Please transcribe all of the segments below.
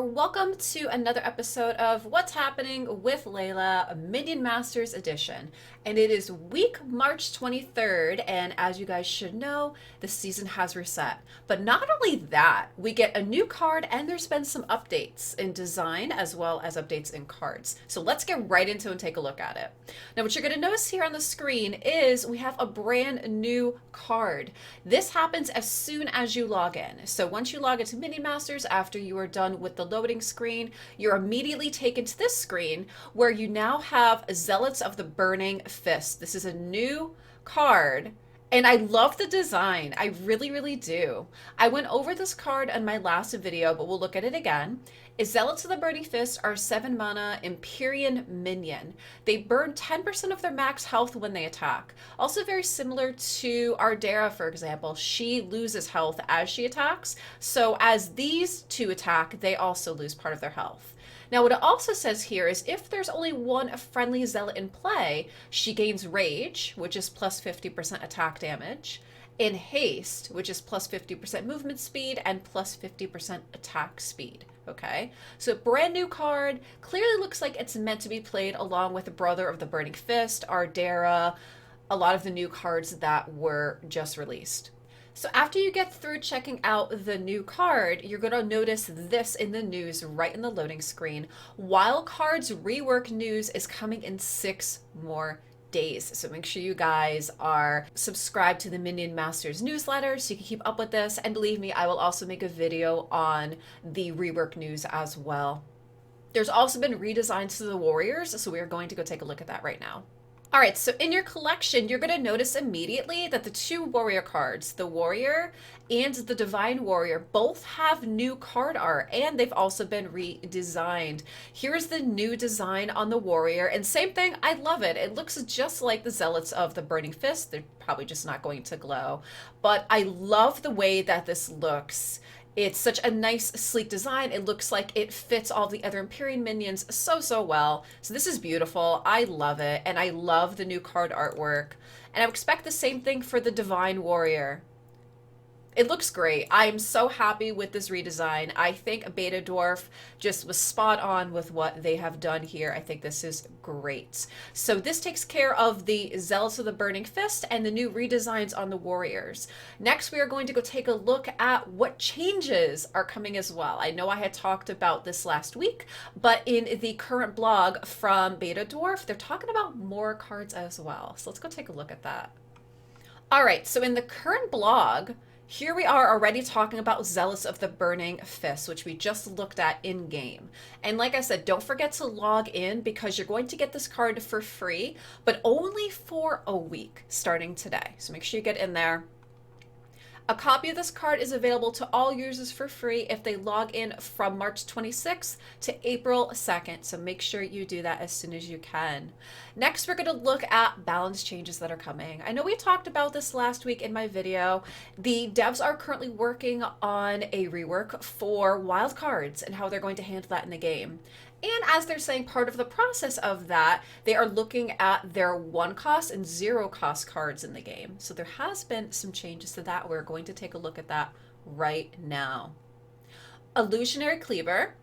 welcome to another episode of What's Happening with Leila, Minion Masters edition. And it is week March 23rd, and as you guys should know, the season has reset. But not only that, we get a new card and there's been some updates in design as well as updates in cards. So let's get right into it and take a look at it. Now what you're going to notice here on the screen is we have a brand new card. This happens as soon as you log in. So once you log into Minion Masters after you are done with the loading screen, you're immediately taken to this screen where you now have Zealots of the Burning Fist. This is a new card and I love the design. I really do. I went over this card on my last video, but we'll look at it again. Zealots of the Burning Fist are 7 mana Empyrean minion. They burn 10% of their max health when they attack. Also very similar to Ardera, for example. She loses health as she attacks. So as these two attack, they also lose part of their health. Now what it also says here is if there's only one friendly zealot in play, she gains rage, which is plus 50% attack damage, in haste, which is plus 50% movement speed and plus 50% attack speed. Okay, so brand new card, clearly looks like it's meant to be played along with the Brother of the Burning Fist, Ardera, a lot of the new cards that were just released. So after you get through checking out the new card, you're going to notice this in the news right in the loading screen. Wildcards rework news is coming in 6 more days. So make sure you guys are subscribed to the Minion Masters newsletter so you can keep up with this. And believe me, I will also make a video on the rework news as well. There's also been redesigns to the warriors, so we are going to go take a look at that right now. All right, so in your collection, you're going to notice immediately that the 2 warrior cards, the warrior and the divine warrior, both have new card art and they've also been redesigned. Here's the new design on the warrior, and same thing, I love it. It looks just like the Zealots of the Burning Fist. They're probably just not going to glow, but I love the way that this looks. It's such a nice, sleek design. It looks like it fits all the other Empyrean minions so well. So this is beautiful. I love it. And I love the new card artwork. And I expect the same thing for the Divine Warrior. It looks great. I'm so happy with this redesign. I think Beta Dwarf just was spot on with what they have done here. I think this is great. So this takes care of the Zealots of the Burning Fist and the new redesigns on the warriors. Next, we are going to go take a look at what changes are coming as well. I know I had talked about this last week, but in the current blog from Beta Dwarf, they're talking about more cards as well. So let's go take a look at that. All right, so in the current blog, here we are already talking about Zealots of the Burning Fist, which we just looked at in game. And like I said, don't forget to log in because you're going to get this card for free, but only for a week starting today. So make sure you get in there. A copy of this card is available to all users for free if they log in from March 26th to April 2nd. So make sure you do that as soon as you can. Next, we're going to look at balance changes that are coming. I know we talked about this last week in my video. The devs are currently working on a rework for Wildcards and how they're going to handle that in the game. And as they're saying, part of the process of that, they are looking at their 1-cost and 0-cost cards in the game. So there has been some changes to that. We're going to take a look at that right now. Illusionary Cleaver,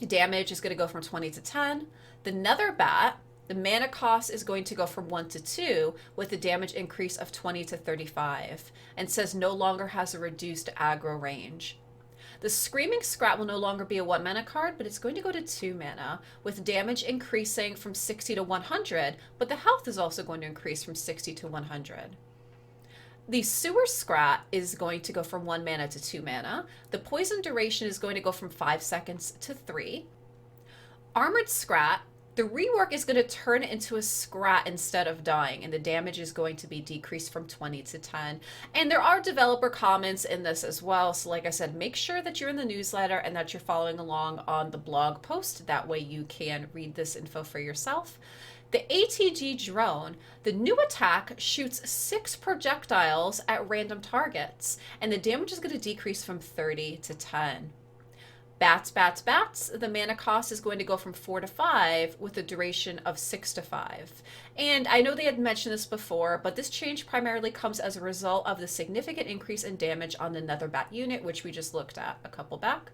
damage is going to go from 20 to 10. The Nether Bat, the mana cost is going to go from 1 to 2 with a damage increase of 20 to 35 and says no longer has a reduced aggro range. The Screaming Scrat will no longer be a 1 mana card, but it's going to go to 2 mana, with damage increasing from 60 to 100, but the health is also going to increase from 60 to 100. The Sewer Scrat is going to go from 1 mana to 2 mana. The poison duration is going to go from 5 seconds to 3. Armored Scrat, the rework is going to turn it into a Scrat instead of dying, and the damage is going to be decreased from 20 to 10. And there are developer comments in this as well, so like I said, make sure that you're in the newsletter and that you're following along on the blog post. That way you can read this info for yourself. The ATG drone, the new attack shoots 6 projectiles at random targets, and the damage is going to decrease from 30 to 10. Bats, the mana cost is going to go from 4 to 5 with a duration of 6 to 5. And I know they had mentioned this before, but this change primarily comes as a result of the significant increase in damage on the Nether Bat unit, which we just looked at a couple back.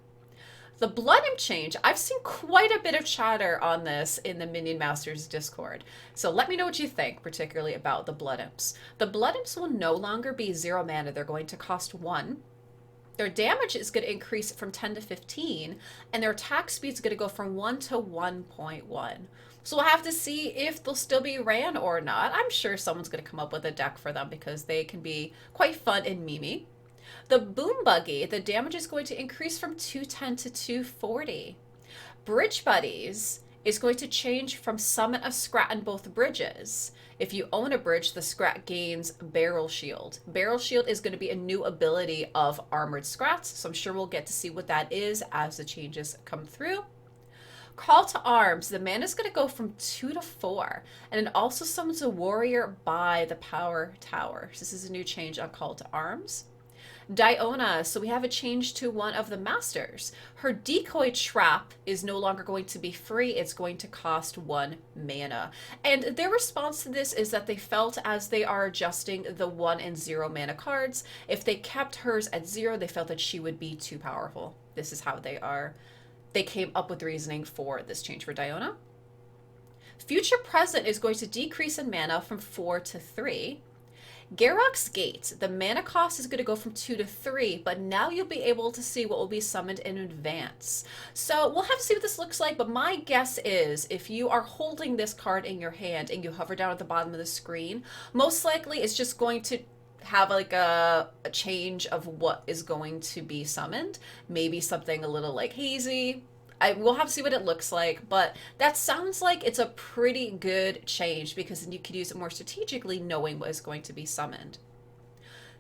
The Blood Imp change, I've seen quite a bit of chatter on this in the Minion Masters Discord. So let me know what you think, particularly about the Blood Imps. The Blood Imps will no longer be 0 mana. They're going to cost 1. Their damage is going to increase from 10 to 15, and their attack speed is going to go from 1 to 1.1. So we'll have to see if they'll still be ran or not. I'm sure someone's going to come up with a deck for them because they can be quite fun and memey. The Boom Buggy, the damage is going to increase from 210 to 240. Bridge Buddies is going to change from summon a Scrat on both bridges. If you own a bridge, the Scrat gains Barrel Shield. Barrel Shield is going to be a new ability of Armored Scrats, so I'm sure we'll get to see what that is as the changes come through. Call to Arms, the mana is going to go from 2 to 4, and it also summons a warrior by the Power Tower. So this is a new change on Call to Arms. Diona, so we have a change to one of the masters. Her Decoy Trap is no longer going to be free, it's going to cost 1 mana. And their response to this is that they felt as they are adjusting the 1 and 0 mana cards, if they kept hers at 0, they felt that she would be too powerful. This is how they came up with reasoning for this change for Diona. Future Present is going to decrease in mana from 4 to 3. Garrock's Gate, the mana cost is going to go from 2 to 3, but now you'll be able to see what will be summoned in advance. So we'll have to see what this looks like, but my guess is if you are holding this card in your hand and you hover down at the bottom of the screen, most likely it's just going to have like a change of what is going to be summoned. Maybe something a little like hazy. We'll have to see what it looks like, but that sounds like it's a pretty good change because then you could use it more strategically knowing what is going to be summoned.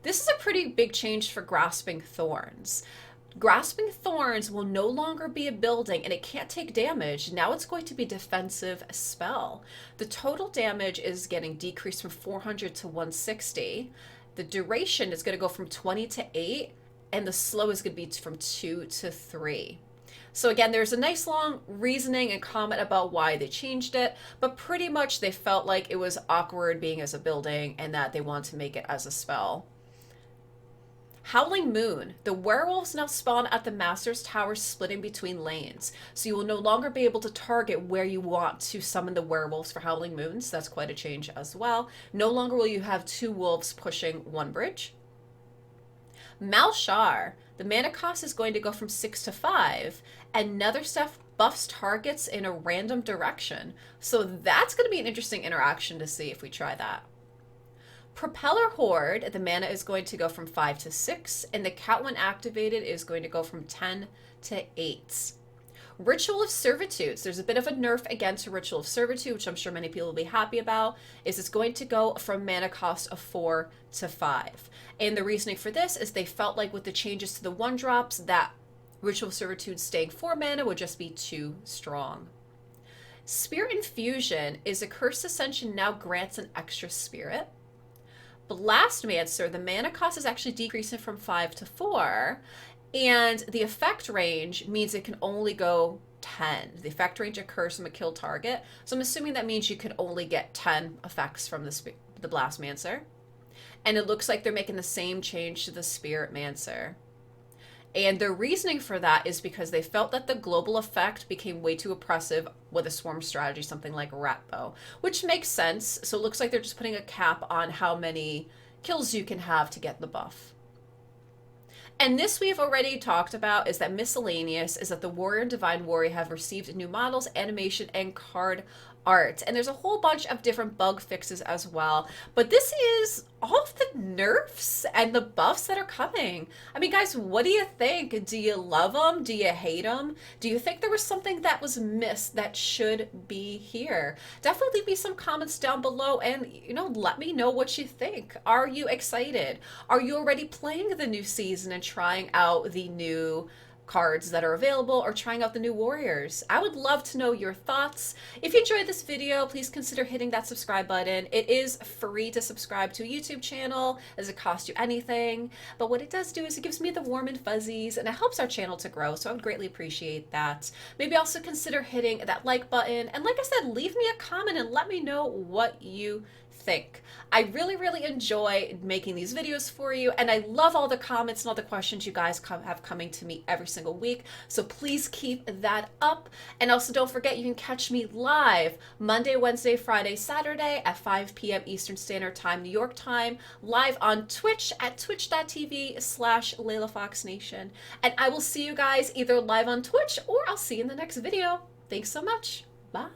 This is a pretty big change for Grasping Thorns. Grasping Thorns will no longer be a building and it can't take damage. Now it's going to be a defensive spell. The total damage is getting decreased from 400 to 160. The duration is going to go from 20 to 8, and the slow is going to be from 2 to 3. So again, there's a nice long reasoning and comment about why they changed it, but pretty much they felt like it was awkward being as a building and that they wanted to make it as a spell. Howling Moon. The werewolves now spawn at the Master's Tower splitting between lanes. So you will no longer be able to target where you want to summon the werewolves for Howling Moons. That's quite a change as well. No longer will you have 2 wolves pushing 1 bridge. Malshar. The mana cost is going to go from 6 to 5. Another stuff buffs targets in a random direction. So that's going to be an interesting interaction to see if we try that. Propeller Horde, the mana is going to go from 5 to 6, and the count when activated is going to go from 10 to 8. Ritual of Servitudes. There's a bit of a nerf again to Ritual of Servitude, which I'm sure many people will be happy about, is it's going to go from mana cost of 4 to 5. And the reasoning for this is they felt like with the changes to the 1-drops, that Ritual of Servitude staying 4 mana would just be too strong. Spirit Infusion is a Cursed Ascension now grants an extra spirit. Blastmancer, the mana cost is actually decreasing from 5 to 4, and the effect range means it can only go 10. The effect range occurs from a kill target, so I'm assuming that means you can only get 10 effects from the Blastmancer. And it looks like they're making the same change to the Spirit Mancer. And their reasoning for that is because they felt that the global effect became way too oppressive with a swarm strategy, something like Ratbow, which makes sense. So it looks like they're just putting a cap on how many kills you can have to get the buff. And this we've already talked about is that Miscellaneous is that the Warrior and Divine Warrior have received new models, animation, and card art. And there's a whole bunch of different bug fixes as well. But this is all of the nerfs and the buffs that are coming. I mean, guys, what do you think? Do you love them? Do you hate them? Do you think there was something that was missed that should be here? Definitely leave me some comments down below and, let me know what you think. Are you excited? Are you already playing the new season and trying out the new cards that are available or trying out the new warriors? I would love to know your thoughts. If you enjoyed this video, please consider hitting that subscribe button. It is free to subscribe to a YouTube channel. It doesn't cost you anything, but what it does do is it gives me the warm and fuzzies and it helps our channel to grow, so I would greatly appreciate that. Maybe also consider hitting that like button, and like I said, leave me a comment and let me know what you think. I really, really enjoy making these videos for you, and I love all the comments and all the questions you guys have coming to me every single week. So please keep that up. And also don't forget, you can catch me live Monday, Wednesday, Friday, Saturday at 5 p.m. Eastern Standard Time, New York time, live on Twitch at twitch.tv/LeilaFoxNation. And I will see you guys either live on Twitch or I'll see you in the next video. Thanks so much. Bye.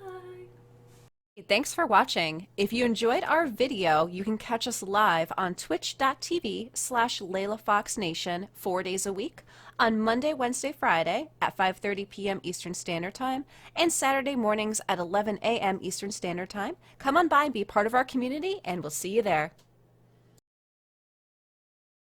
Thanks for watching. If you enjoyed our video, you can catch us live on twitch.tv/LeilaFoxNation 4 days a week on Monday, Wednesday, Friday at 5:30 p.m. Eastern Standard Time and Saturday mornings at 11 a.m. Eastern Standard Time. Come on by and be part of our community, and we'll see you there.